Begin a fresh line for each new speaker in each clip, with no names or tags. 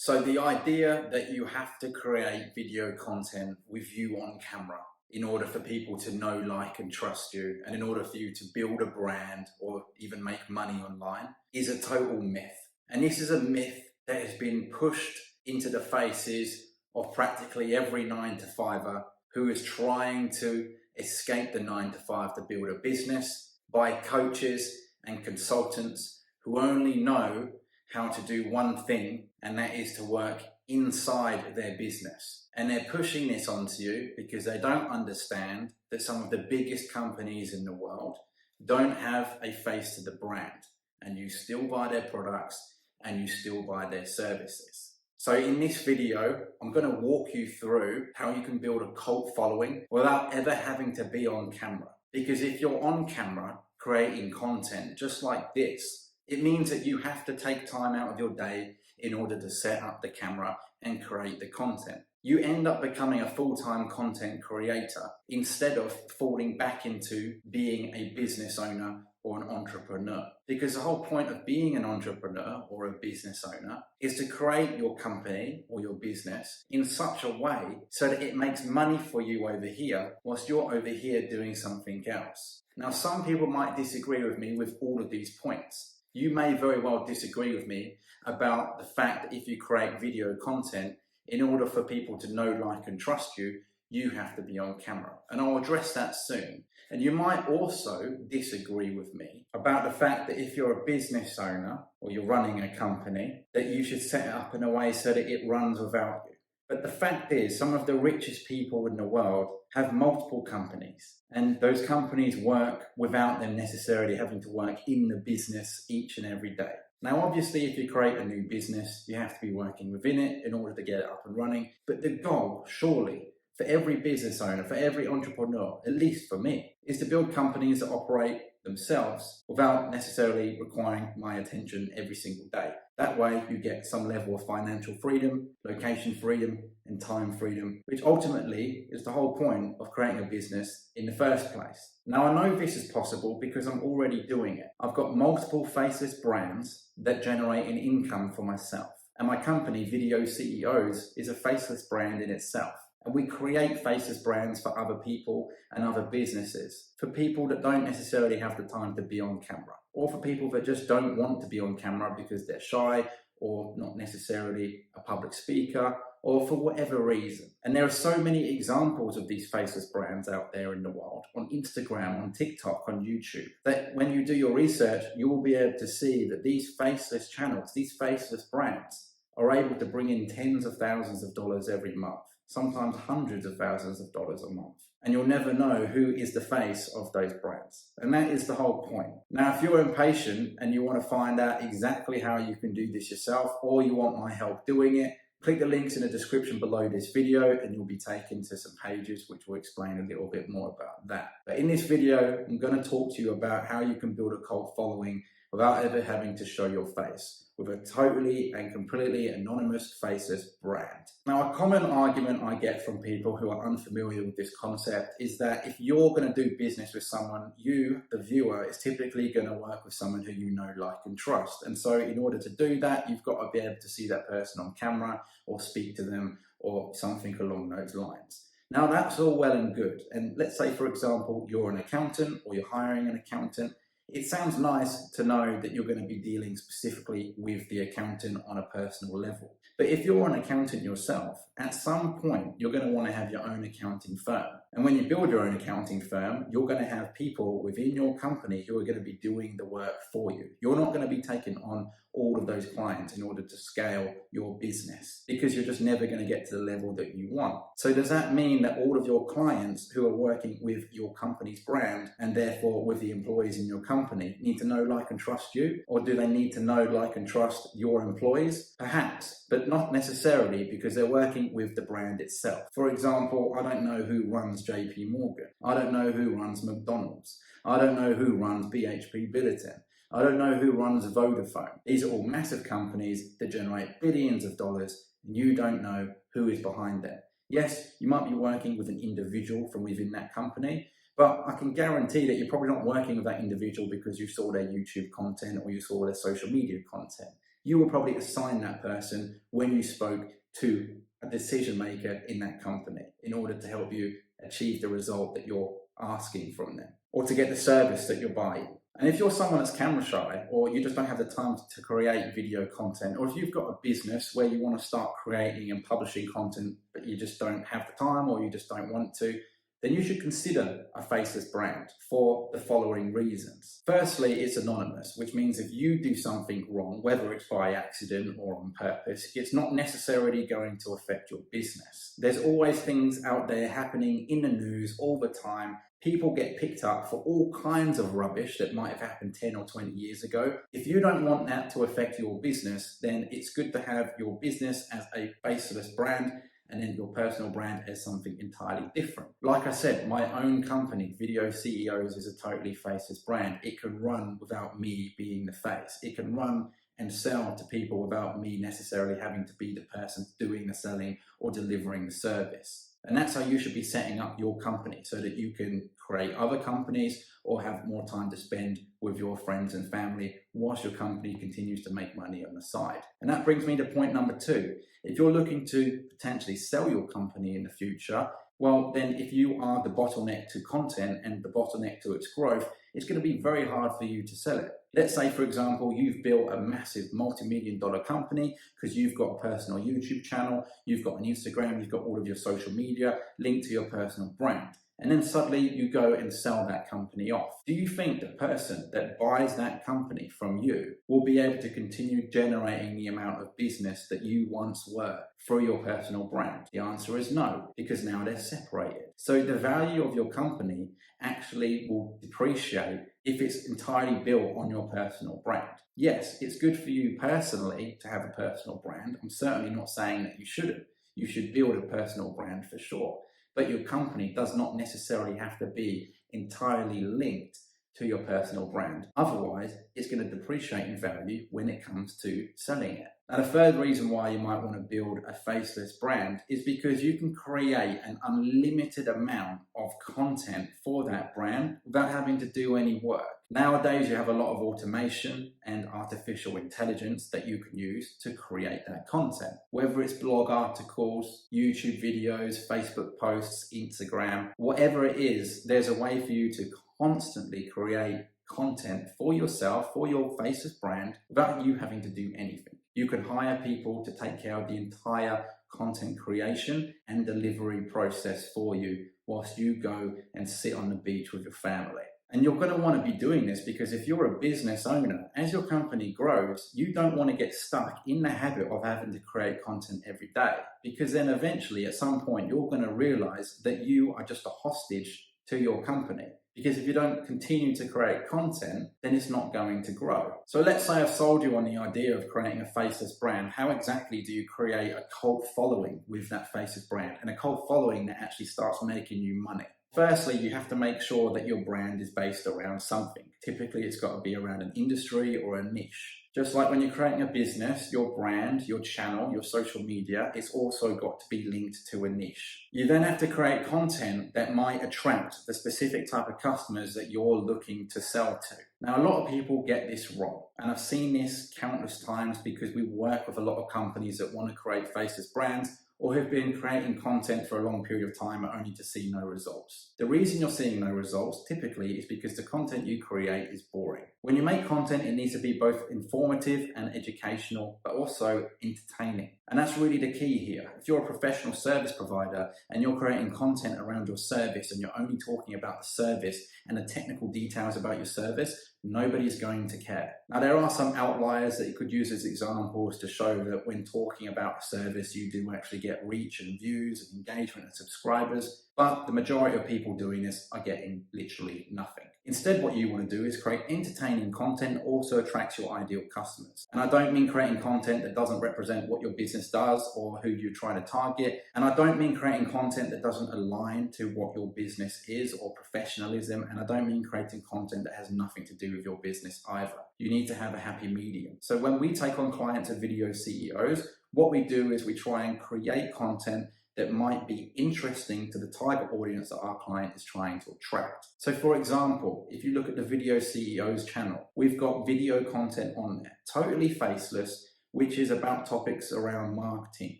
So the idea that you have to create video content with you on camera in order for people to know, like, and trust you, and in order for you to build a brand or even make money online is a total myth. And this is a myth that has been pushed into the faces of practically every 9-to-5er who is trying to escape the 9-to-5 to build a business by coaches and consultants who only know how to do one thing, and that is to work inside their business. And they're pushing this onto you because they don't understand that some of the biggest companies in the world don't have a face to the brand, and you still buy their products and you still buy their services. So in this video, I'm going to walk you through how you can build a cult following without ever having to be on camera. Because if you're on camera creating content just like this, it means that you have to take time out of your day in order to set up the camera and create the content. You end up becoming a full-time content creator instead of falling back into being a business owner or an entrepreneur. Because the whole point of being an entrepreneur or a business owner is to create your company or your business in such a way so that it makes money for you over here whilst you're over here doing something else. Now, some people might disagree with me with all of these points. You may very well disagree with me about the fact that if you create video content, in order for people to know, like, and trust you, you have to be on camera. And I'll address that soon. And you might also disagree with me about the fact that if you're a business owner or you're running a company, that you should set it up in a way so that it runs without you. But the fact is, some of the richest people in the world have multiple companies, and those companies work without them necessarily having to work in the business each and every day. Now, obviously, if you create a new business, you have to be working within it in order to get it up and running. But the goal, surely, for every business owner, for every entrepreneur, at least for me, is to build companies that operate themselves without necessarily requiring my attention every single day. That way you get some level of financial freedom, location freedom, and time freedom, which ultimately is the whole point of creating a business in the first place. Now, I know this is possible because I'm already doing it. I've got multiple faceless brands that generate an income for myself. And my company, Video CEOs, is a faceless brand in itself. And we create faceless brands for other people and other businesses, for people that don't necessarily have the time to be on camera, or for people that just don't want to be on camera because they're shy or not necessarily a public speaker, or for whatever reason. And there are so many examples of these faceless brands out there in the world, on Instagram, on TikTok, on YouTube, that when you do your research, you will be able to see that these faceless channels, these faceless brands, are able to bring in tens of thousands of dollars every month, sometimes hundreds of thousands of dollars a month. And you'll never know who is the face of those brands. And that is the whole point. Now, if you're impatient and you want to find out exactly how you can do this yourself, or you want my help doing it, click the links in the description below this video and you'll be taken to some pages which will explain a little bit more about that. But in this video, I'm going to talk to you about how you can build a cult following without ever having to show your face, with a totally and completely anonymous faceless brand. Now, a common argument I get from people who are unfamiliar with this concept is that if you're going to do business with someone, you, the viewer, is typically going to work with someone who you know, like, and trust. And so in order to do that, you've got to be able to see that person on camera or speak to them or something along those lines. Now, that's all well and good. And let's say, for example, you're an accountant or you're hiring an accountant. It sounds nice to know that you're going to be dealing specifically with the accountant on a personal level. But if you're an accountant yourself, at some point, you're going to want to have your own accounting firm. And when you build your own accounting firm, you're going to have people within your company who are going to be doing the work for you. You're not going to be taking on all of those clients in order to scale your business, because you're just never going to get to the level that you want. So does that mean that all of your clients who are working with your company's brand, and therefore with the employees in your company, need to know, like, and trust you? Or do they need to know, like, and trust your employees? Perhaps, but not necessarily, because they're working with the brand itself. For example, I don't know who runs JP Morgan. I don't know who runs McDonald's. I don't know who runs BHP Billiton. I don't know who runs Vodafone. These are all massive companies that generate billions of dollars, and you don't know who is behind them. Yes, you might be working with an individual from within that company, but I can guarantee that you're probably not working with that individual because you saw their YouTube content or you saw their social media content. you will probably assign that person when you spoke to a decision maker in that company in order to help you achieve the result that you're asking from them, or to get the service that you're buying. And if you're someone that's camera shy, or you just don't have the time to create video content, or if you've got a business where you want to start creating and publishing content, but you just don't have the time or you just don't want to, then you should consider a faceless brand for the following reasons. Firstly, it's anonymous, which means if you do something wrong, whether it's by accident or on purpose, it's not necessarily going to affect your business. There's always things out there happening in the news all the time. People get picked up for all kinds of rubbish that might have happened 10 or 20 years ago. If you don't want that to affect your business, then it's good to have your business as a faceless brand and then your personal brand as something entirely different. Like I said, my own company, Video CEOs, is a totally faceless brand. It can run without me being the face. It can run and sell to people without me necessarily having to be the person doing the selling or delivering the service. And that's how you should be setting up your company, so that you can create other companies or have more time to spend with your friends and family whilst your company continues to make money on the side. And that brings me to point number 2. If you're looking to potentially sell your company in the future, well, then if you are the bottleneck to content and the bottleneck to its growth, it's going to be very hard for you to sell it. Let's say, for example, you've built a massive multi-million-dollar company because you've got a personal YouTube channel, you've got an Instagram, you've got all of your social media linked to your personal brand. And then suddenly you go and sell that company off. Do you think the person that buys that company from you will be able to continue generating the amount of business that you once were through your personal brand? The answer is no, because now they're separated. So the value of your company actually will depreciate if it's entirely built on your personal brand. Yes, it's good for you personally to have a personal brand. I'm certainly not saying that you shouldn't. You should build a personal brand for sure. But your company does not necessarily have to be entirely linked to your personal brand. Otherwise, it's going to depreciate in value when it comes to selling it. Now, the third reason why you might want to build a faceless brand is because you can create an unlimited amount of content for that brand without having to do any work. Nowadays, you have a lot of automation and artificial intelligence that you can use to create that content. Whether it's blog articles, YouTube videos, Facebook posts, Instagram, whatever it is, there's a way for you to constantly create content for yourself, for your faceless brand, without you having to do anything. You can hire people to take care of the entire content creation and delivery process for you whilst you go and sit on the beach with your family. And you're going to want to be doing this because if you're a business owner, as your company grows, you don't want to get stuck in the habit of having to create content every day, because then eventually at some point you're going to realize that you are just a hostage to your company. Because if you don't continue to create content, then it's not going to grow. So let's say I've sold you on the idea of creating a faceless brand. How exactly do you create a cult following with that faceless brand, and a cult following that actually starts making you money? Firstly, you have to make sure that your brand is based around something. Typically, it's got to be around an industry or a niche. Just like when you're creating a business, your brand, your channel, your social media, it's also got to be linked to a niche. You then have to create content that might attract the specific type of customers that you're looking to sell to. Now, a lot of people get this wrong, and I've seen this countless times because we work with a lot of companies that want to create faceless brands or have been creating content for a long period of time only to see no results. The reason you're seeing no results typically is because the content you create is boring. When you make content, it needs to be both informative and educational, but also entertaining. And that's really the key here. If you're a professional service provider and you're creating content around your service and you're only talking about the service and the technical details about your service, nobody's going to care. Now, there are some outliers that you could use as examples to show that when talking about a service, you do actually get reach and views and engagement and subscribers, but the majority of people doing this are getting literally nothing. Instead, what you want to do is create entertaining content that also attracts your ideal customers. And I don't mean creating content that doesn't represent what your business does or who you're trying to target. And I don't mean creating content that doesn't align to what your business is or professionalism. And I don't mean creating content that has nothing to do with your business either. You need to have a happy medium. So when we take on clients of video CEOs, what we do is we try and create content that might be interesting to the target audience that our client is trying to attract. So for example, if you look at the Video CEOs channel, we've got video content on there, totally faceless, which is about topics around marketing,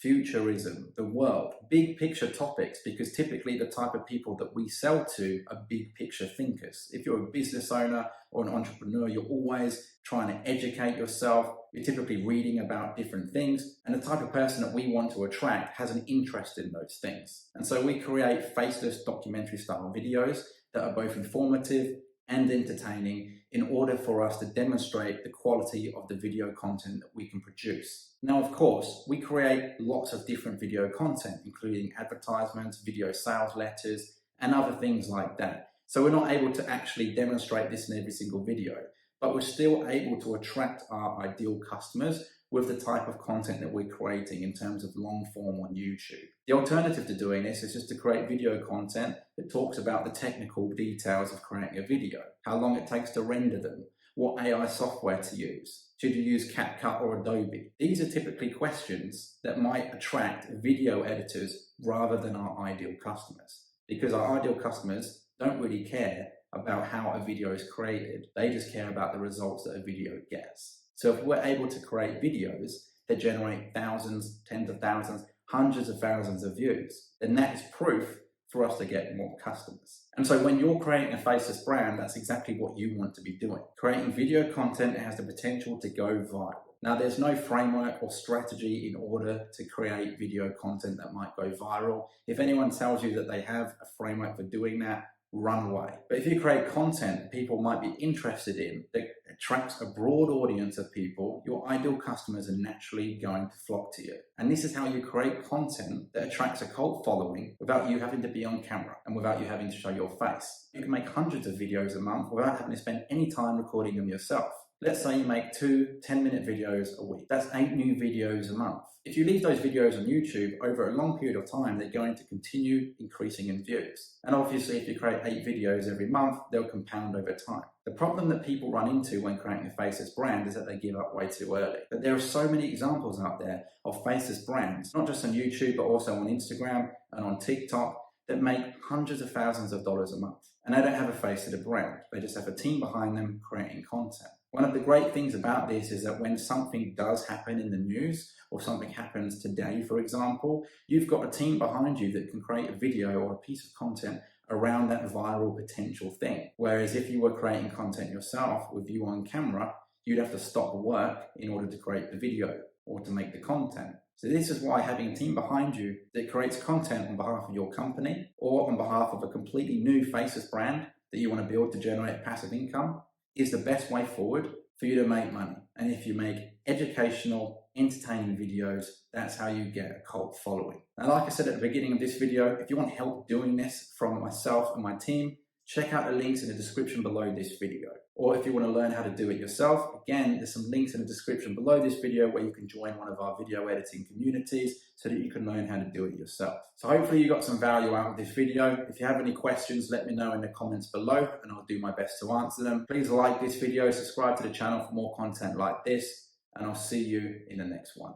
futurism, the world, big picture topics, because typically the type of people that we sell to are big picture thinkers. If you're a business owner or an entrepreneur, you're always trying to educate yourself. You're typically reading about different things, and the type of person that we want to attract has an interest in those things. And so we create faceless documentary style videos that are both informative and entertaining in order for us to demonstrate the quality of the video content that we can produce. Now, of course, we create lots of different video content, including advertisements, video sales letters, and other things like that. So we're not able to actually demonstrate this in every single video, but we're still able to attract our ideal customers with the type of content that we're creating in terms of long form on YouTube. The alternative to doing this is just to create video content that talks about the technical details of creating a video, how long it takes to render them, what AI software to use, should you use CapCut or Adobe? These are typically questions that might attract video editors rather than our ideal customers, because our ideal customers don't really care about how a video is created. They just care about the results that a video gets. So if we're able to create videos that generate thousands, tens of thousands, hundreds of thousands of views, then that is proof for us to get more customers. And so when you're creating a faceless brand, that's exactly what you want to be doing. Creating video content that has the potential to go viral. Now, there's no framework or strategy in order to create video content that might go viral. If anyone tells you that they have a framework for doing that, run away. But if you create content people might be interested in that attracts a broad audience of people, your ideal customers are naturally going to flock to you. And this is how you create content that attracts a cult following without you having to be on camera and without you having to show your face. You can make hundreds of videos a month without having to spend any time recording them yourself. Let's say you make 2 10-minute videos a week. That's 8 new videos a month. If you leave those videos on YouTube over a long period of time, they're going to continue increasing in views. And obviously, if you create 8 videos every month, they'll compound over time. The problem that people run into when creating a faceless brand is that they give up way too early. But there are so many examples out there of faceless brands, not just on YouTube, but also on Instagram and on TikTok, that make hundreds of thousands of dollars a month. And they don't have a face to the brand. They just have a team behind them creating content. One of the great things about this is that when something does happen in the news, or something happens today, for example, you've got a team behind you that can create a video or a piece of content around that viral potential thing. Whereas if you were creating content yourself with you on camera, you'd have to stop work in order to create the video or to make the content. So this is why having a team behind you that creates content on behalf of your company or on behalf of a completely new faceless brand that you want to build to generate passive income is the best way forward for you to make money. And if you make educational, entertaining videos, that's how you get a cult following. Now, like I said at the beginning of this video, if you want help doing this from myself and my team, check out the links in the description below this video. Or if you want to learn how to do it yourself, again, there's some links in the description below this video where you can join one of our video editing communities so that you can learn how to do it yourself. So hopefully you got some value out of this video. If you have any questions, let me know in the comments below and I'll do my best to answer them. Please like this video, subscribe to the channel for more content like this, and I'll see you in the next one.